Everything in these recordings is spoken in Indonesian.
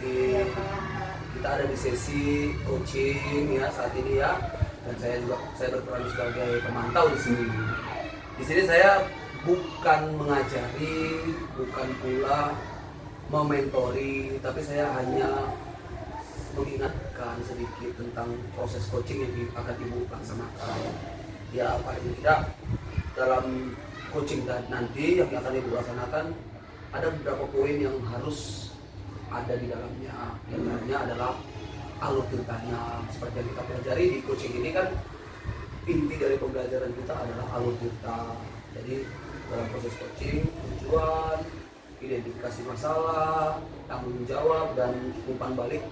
Iya, Pak. Kita ada di sesi coaching ya saat ini ya. Dan saya berperan sebagai pemantau di sini. Di sini saya bukan mengajari, bukan pula mementori, tapi saya hanya mengingatkan sedikit tentang proses coaching yang akan Ibu laksanakan. Ya paling tidak dalam coaching nanti yang akan Ibu laksanakan ada beberapa poin yang harus ada di dalamnya. Yang lainnya adalah alur ceritanya. Seperti yang kita pelajari di coaching ini kan, inti dari pembelajaran kita adalah alur cerita. Jadi dalam proses coaching, tujuan, identifikasi masalah, tanggung jawab, dan umpan balik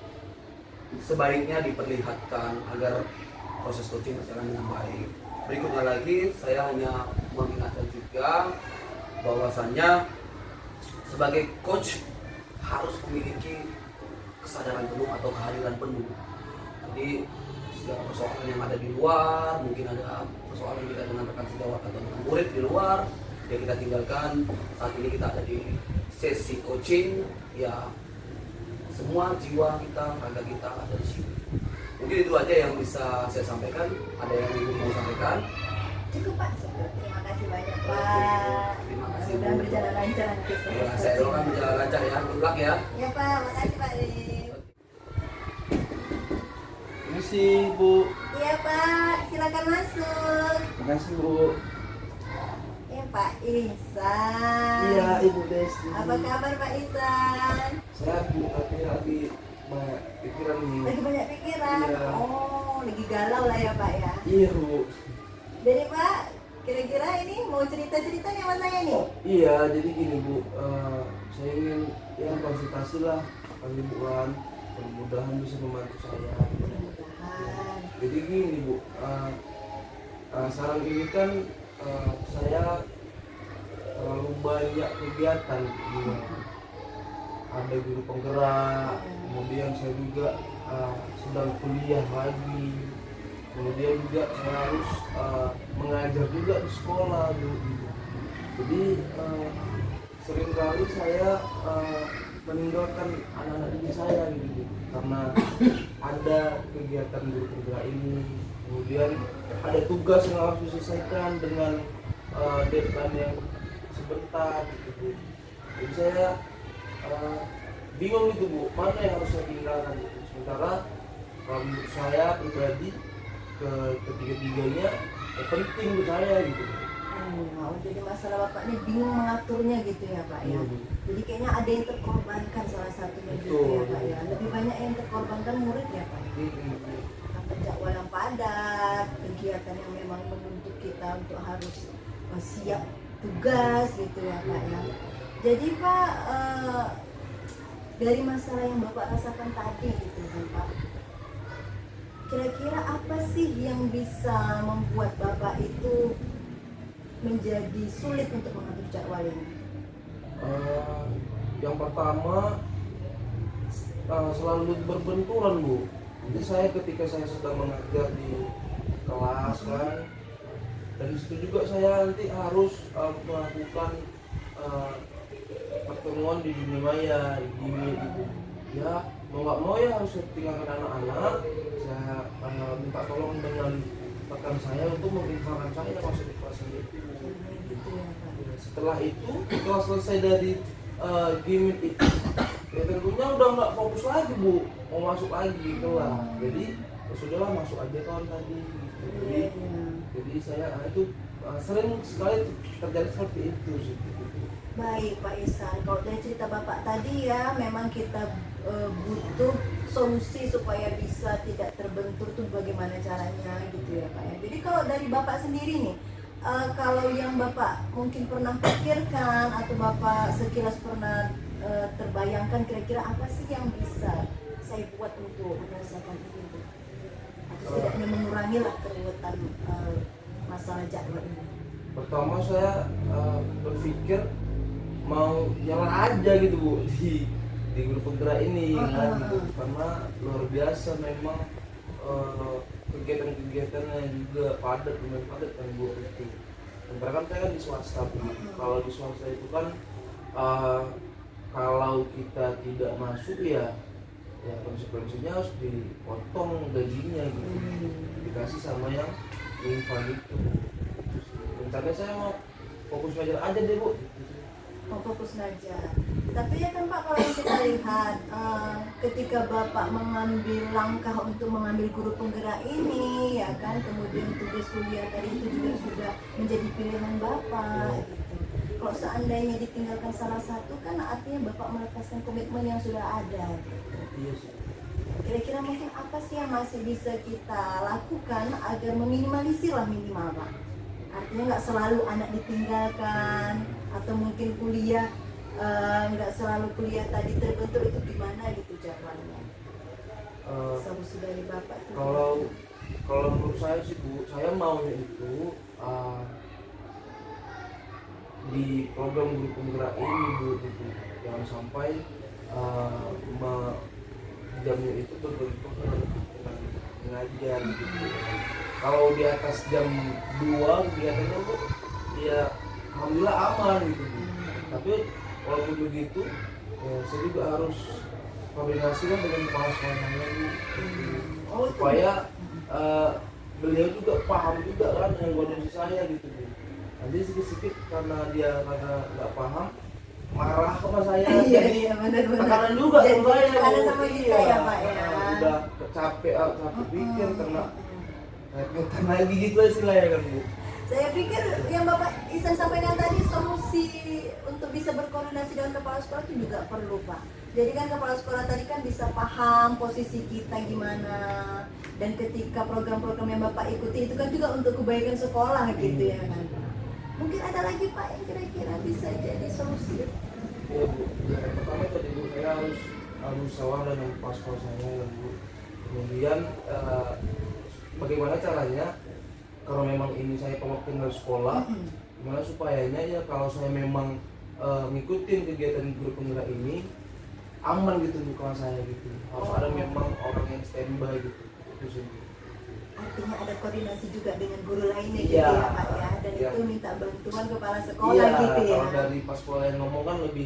sebaiknya diperlihatkan agar proses coaching berjalan dengan baik. Berikutnya lagi, saya hanya mengingatkan juga bahwasannya sebagai coach harus memiliki kesadaran penuh atau kehadiran penuh. Jadi segala persoalan yang ada di luar, mungkin ada persoalan kita dengan rekan sejawat atau dengan murid di luar, ya kita tinggalkan. Saat ini kita ada di sesi coaching, ya semua jiwa kita, raga kita ada di sini. Mungkin itu aja yang bisa saya sampaikan. Ada yang Ibu mau sampaikan? Cukup Pak, cukup. Terima kasih banyak Pak. Terima kasih, Bu. Mudah berjalan lancar nanti. Ya, saya doakan berjalan lancar ya. Good luck ya. Ya Pak, makasih Pak. Ini sih Bu. Iya Pak, silakan masuk. Makasih Bu. Ya Pak Ihsan. Iya Ibu Desti. Apa kabar Pak Ihsan? Saya Bu, tapi lagi banyak pikiran nih. Lagi banyak pikiran. Iya. Oh, lagi galau lah ya Pak ya. Iya Bu. Jadi Pak, kira-kira ini mau cerita-cerita nih sama saya nih? Iya, jadi gini Bu, saya ingin ya konsultasi lah kali bulan, mudah-mudahan bisa membantu saya. Mudah-mudahan. Jadi gini Bu, sekarang ini kan saya terlalu banyak kegiatan, ya. Ada guru penggerak, kemudian saya juga sedang kuliah lagi, kemudian juga saya harus mengajar juga di sekolah gitu. Jadi seringkali saya meninggalkan anak-anak didik saya gitu, karena ada kegiatan guru penggerak ini, kemudian ada tugas yang harus diselesaikan dengan deadline yang sebentar gitu. Jadi saya bingung gitu Bu, mana yang harus saya tinggalkan gitu. Sementara menurut saya pribadi ketiga-tiganya penting untuk saya gitu. Oh, jadi masalah Bapak ini bingung mengaturnya gitu ya Pak ya. Iya, Bu. Jadi kayaknya ada yang terkorbankan salah satunya gitu Betul. ya Pak ya. Lebih banyak yang terkorbankan murid ya Pak. Karena jadwal yang padat, kegiatan yang memang menuntut kita untuk harus siap tugas gitu ya Pak ya. Jadi Pak, dari masalah yang Bapak rasakan tadi gitu kan Pak, kira-kira apa sih yang bisa membuat Bapak itu menjadi sulit untuk mengatur jadwal ini? Yang pertama selalu berbenturan Bu. Jadi saya ketika saya sedang mengajar di kelas kan, dan disitu juga saya nanti harus melakukan pertemuan di dunia maya, di dunia gitu. Ya mau nggak mau ya harus saya tinggalkan anak-anak. Saya minta tolong dengan rekan saya untuk menginfokan saya masuk di kelas itu. Gitu ya Pak. Setelah itu, setelah selesai dari gimmick itu, ya tentunya udah nggak fokus lagi Bu, mau masuk lagi kelas. Jadi ya sudahlah, masuk aja kawan tadi. Gitu. Jadi saya itu sering sekali terjadi seperti itu sih. Baik Pak Ihsan, kalau dari cerita Bapak tadi ya memang kita butuh solusi supaya bisa tidak terbentur tuh bagaimana caranya gitu ya Pak ya. Jadi kalau dari Bapak sendiri nih, kalau yang Bapak mungkin pernah pikirkan atau Bapak sekilas pernah terbayangkan kira-kira apa sih yang bisa saya buat untuk menyelesaikan ini? Atau setidaknya mengurangi lah keruwetan masalah jadwal ini. Pertama saya berpikir mau nyala aja gitu Bu di grup penggerak ini kan gitu. Karena luar biasa memang kegiatan-kegiatannya juga padat, lumayan padat kan Bu itu. Sementara kan saya kan di swasta Bu. Kalau di swasta itu kan kalau kita tidak masuk ya ya konsekuensinya harus dipotong gajinya gitu, dikasih sama yang infal itu. Rencananya saya mau fokus ngajar aja deh Bu. Mau fokus ngajar. Tapi ya kan Pak, kalau yang kita lihat ketika Bapak mengambil langkah untuk mengambil guru penggerak ini ya kan, kemudian tugas kuliah tadi itu juga sudah menjadi pilihan Bapak gitu. Kalau seandainya ditinggalkan salah satu kan artinya Bapak melepaskan komitmen yang sudah ada gitu. Iya sih. Kira-kira mungkin apa sih yang masih bisa kita lakukan agar meminimalisir lah minimal Pak? Artinya nggak selalu anak ditinggalkan atau mungkin kuliah nggak selalu kuliah tadi terbentur, itu gimana gitu jadwalnya? Solusi dari Bapak tuh. Kalau menurut saya sih Bu, saya maunya itu di program guru penggerak ini Bu, gitu. Jangan sampai jamnya itu berbentuk dengan mengajar gitu. Kalau di atas jam 2 kegiatannya Bu, ya alhamdulillah aman gitu Bu. Tapi walaupun begitu, ya, saya juga harus koordinasi kan dengan kepala sekolah lagi, supaya beliau juga paham juga kan yang kondisi saya gitu Bu. Nanti sedikit-sedikit karena nggak paham, marah sama saya. Iya benar-benar. Tekanan juga jadi sama saya. tekanan sama kita ya Pak ya. Udah capek pikir karena lagi gitu istilahnya kan Bu. Saya pikir yang Bapak Ihsan sampaikan tadi, solusi untuk bisa berkoordinasi dengan kepala sekolah itu juga perlu Pak. Jadi kan kepala sekolah tadi kan bisa paham posisi kita gimana, dan ketika program-program yang Bapak ikuti itu kan juga untuk kebaikan sekolah gitu ya kan. Mungkin ada lagi Pak yang kira-kira bisa jadi solusi? Ya Bu, yang pertama tadi Bu, saya harus musyawarah dengan kepala sekolah saya ya Bu. Kemudian bagaimana caranya kalau memang ini saya pengertian dari sekolah, gimana supayanya ya kalau saya memang ngikutin kegiatan guru penggerak ini aman gitu di kelas saya gitu. Harus ada memang orang yang standby gitu. Itu sih. Artinya ada koordinasi juga dengan guru lainnya gitu Iya. ya Pak ya, dan Iya. itu minta bantuan kepala sekolah gitu ya. Kalau dari pas sekolah yang ngomong kan lebih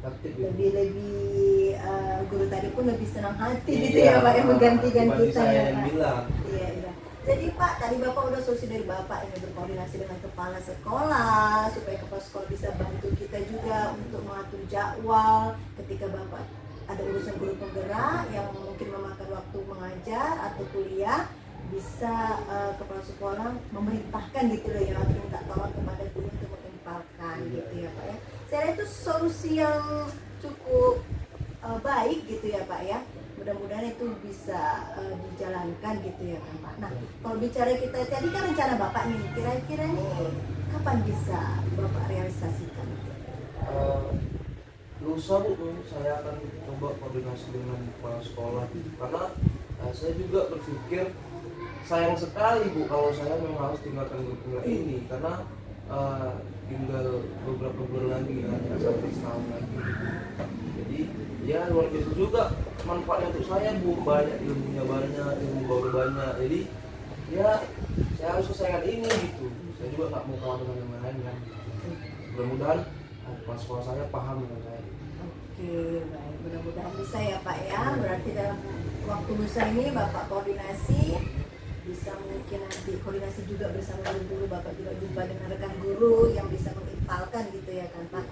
tertib gitu. lebih guru tadi pun lebih senang hati gitu ya Pak yang menggantikan dibanding kita saya ya yang Pak. bilang. Iya. Jadi Pak, tadi Bapak udah solusi dari Bapak ini berkoordinasi dengan kepala sekolah supaya kepala sekolah bisa bantu kita juga untuk mengatur jadwal ketika Bapak ada urusan guru penggerak yang mungkin memakan waktu mengajar atau kuliah, bisa kepala sekolah memerintahkan gitu loh yang harus minta tolong kepada guru untuk mengimpalkan gitu ya Pak ya. Saya rasa itu solusi yang cukup baik gitu ya Pak ya. Mudah-mudahan itu bisa dijalankan gitu ya kan Pak. Nah, kalau bicara kita tadi kan rencana Bapak nih, kira-kira nih kapan bisa Bapak realisasikan? Lusa Bu, saya akan coba koordinasi dengan kepala sekolah karena saya juga berpikir sayang sekali Bu kalau saya memang harus tinggalkan guru penggerak ini karena tinggal beberapa bulan lagi kan, sampai setahun lagi. Jadi ya luar biasa juga manfaatnya untuk saya Bu, banyak ilmunya, banyak ilmu baru banyak. Jadi ya saya harus selesaikan ini gitu. Saya juga nggak mau kalah dengan yang lain kan. Mudah-mudahan kepala sekolah saya paham dengan saya. Oke, baik. Mudah-mudahan bisa ya Pak ya. Berarti dalam waktu lusa ini Bapak koordinasi, bisa mungkin nanti koordinasi juga bersama guru, Bapak juga jumpa dengan rekan guru yang bisa mengimpalkan gitu ya kan Pak.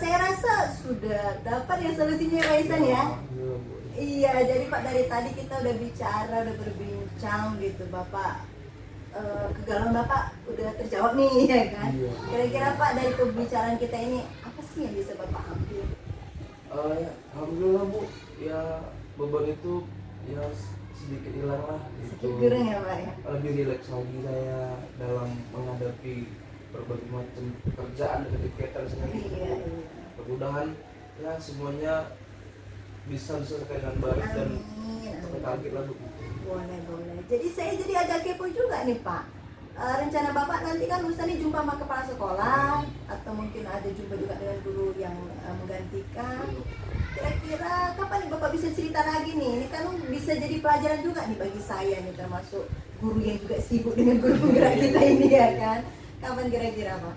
Saya rasa sudah dapat ya solusinya Pak Ihsan ya. Iya, jadi Pak dari tadi kita udah bicara, udah berbincang gitu Bapak. Kegalauan Bapak udah terjawab nih ya kan. Kira-kira Pak dari pembicaraan kita ini apa sih yang bisa Bapak ambil? Ya, alhamdulillah Bu, ya beban itu ya sedikit hilang lah. Sedikit gereng ya Pak ya. Lebih rileks lagi saya dalam menghadapi berbagai macam pekerjaan dan kegiatan sendiri. Iya. Mudah-mudahan ya semuanya bisa diselesaikan dengan baik dan sampai target lah Bu. Boleh. Jadi saya jadi agak kepo juga nih Pak. Rencana Bapak nanti kan lusa nih jumpa sama kepala sekolah atau mungkin ada jumpa juga dengan guru yang menggantikan. Kira-kira kapan nih Bapak bisa cerita lagi nih? Ini kan bisa jadi pelajaran juga nih bagi saya nih, termasuk guru yang juga sibuk dengan guru penggerak kita ini ya kan. Kapan kira-kira Pak?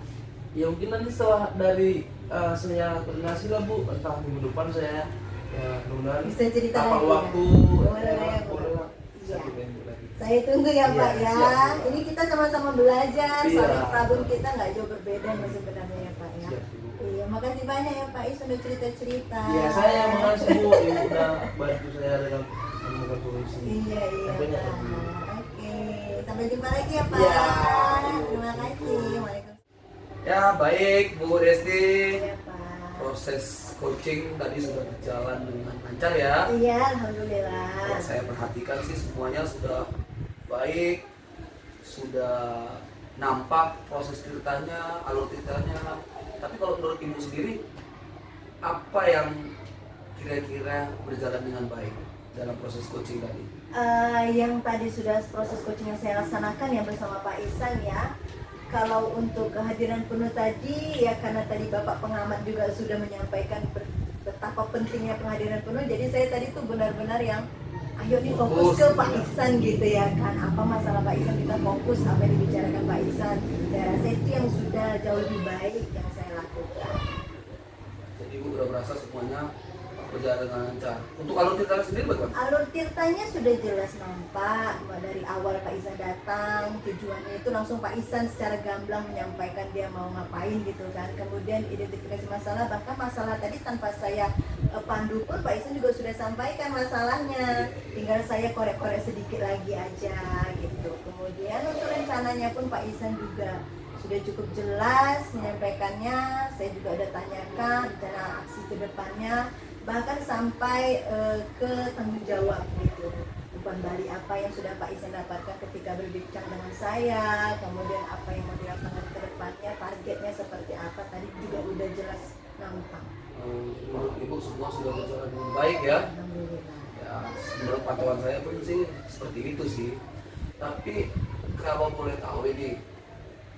Ya mungkin nanti setelah dari saya koordinasi lah Bu, entah minggu depan saya Ya, mudah-mudahan Bisa cerita apa lagi, waktu ya? Boleh lah ya, boleh lah. Iya. Bisa kita lagi. Saya tunggu ya Iya, Pak ya. siap. Ini kita sama-sama belajar. Iya. Soalnya problem kita nggak jauh berbeda sebenarnya ya Pak ya. Siap, Ibu. Iya, makasih banyak ya Pak Is sudah cerita-cerita. Iya, saya yang makasih Bu, Ibu udah bantu saya dalam menemukan solusi. Iya, Sampai Pak. jumpa, Bu. Oke, sampai jumpa lagi ya Pak. Iya. Terima kasih. Waalaikumsalam. Ya baik Bu Desti, Iya Pak. proses coaching tadi sudah berjalan dengan lancar ya. Iya, alhamdulillah. Kalau saya perhatikan sih semuanya sudah baik, sudah nampak proses ceritanya, alur ceritanya. Tapi kalau menurut Ibu sendiri, apa yang kira-kira berjalan dengan baik dalam proses coaching tadi? Yang tadi sudah proses coaching yang saya laksanakan ya bersama Pak Ihsan ya. Kalau untuk kehadiran penuh tadi ya karena tadi Bapak pengamat juga sudah menyampaikan betapa pentingnya kehadiran penuh. Jadi saya tadi tuh benar-benar yang ayo nih fokus ke Pak Ihsan gitu ya kan. Apa masalah Pak Ihsan kita fokus apa yang dibicarakan Pak Ihsan. Saya rasa itu yang sudah jauh lebih baik yang saya lakukan. Jadi Ibu udah merasa semuanya berjalan dengan lancar. Untuk alur cerita sendiri bagaimana? Alur ceritanya sudah jelas nampak dari awal Pak Ihsan datang, tujuannya itu langsung Pak Ihsan secara gamblang menyampaikan dia mau ngapain gitu kan. Kemudian identifikasi masalah, bahkan masalah tadi tanpa saya pandu pun Pak Ihsan juga sudah sampaikan masalahnya. Tinggal saya korek-korek sedikit lagi aja gitu. Kemudian untuk rencananya pun Pak Ihsan juga sudah cukup jelas menyampaikannya. Saya juga udah tanyakan rencana aksi ke depannya, bahkan sampai ke tanggung jawab gitu, beban balik apa yang sudah Pak Ihsan dapatkan ketika berbincang dengan saya, kemudian apa yang mau dilakukan ke depannya, targetnya seperti apa, tadi juga udah jelas nampak. Menurut Ibu semua sudah berjalan dengan baik ya? Alhamdulillah. Ya, menurut pantauan saya pun sih seperti itu sih. Tapi kalau boleh tahu ini,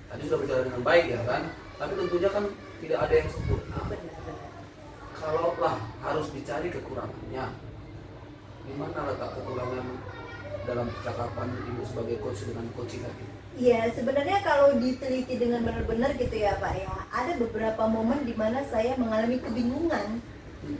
tadi sudah berjalan dengan baik ya kan? Tapi tentunya kan tidak ada yang sempurna. Benar-benar. Kalaulah harus dicari kekurangannya, di mana letak kekurangan dalam percakapan Ibu sebagai coach dengan coaching tadi? Iya, sebenarnya kalau diteliti dengan benar-benar gitu ya Pak ya, ada beberapa momen di mana saya mengalami kebingungan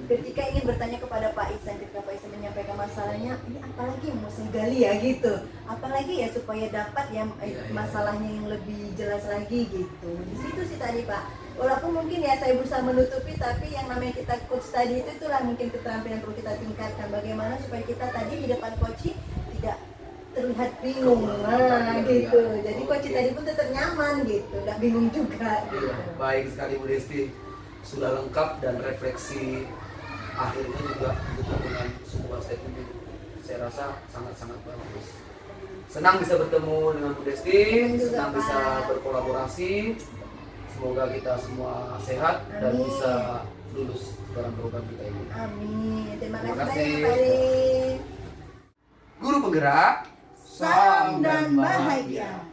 ketika ingin bertanya kepada Pak Ihsan, ketika Pak Ihsan menyampaikan masalahnya, ini apalagi yang mau saya gali ya gitu, apalagi ya supaya dapat yang masalahnya yang lebih jelas lagi gitu. Di situ sih tadi Pak, walaupun mungkin ya saya berusaha menutupi, tapi yang namanya kita coach tadi itu itulah mungkin keterampilan yang perlu kita tingkatkan, bagaimana supaya kita tadi di depan coaching tidak terlihat bingung, nah gitu. Jadi coaching tadi pun tetap nyaman gitu, nggak bingung juga gitu. Baik sekali Bu Desti, sudah lengkap dan refleksi akhirnya juga ditutup dengan sebuah statement yang saya rasa sangat-sangat bagus. Senang bisa bertemu dengan Bu Desti, senang bisa berkolaborasi. Semoga kita semua sehat dan bisa lulus dalam program kita ini. Amin. Terima Terima kasih kasih. banyak Pak Rin. Guru penggerak, Salam dan bahagia.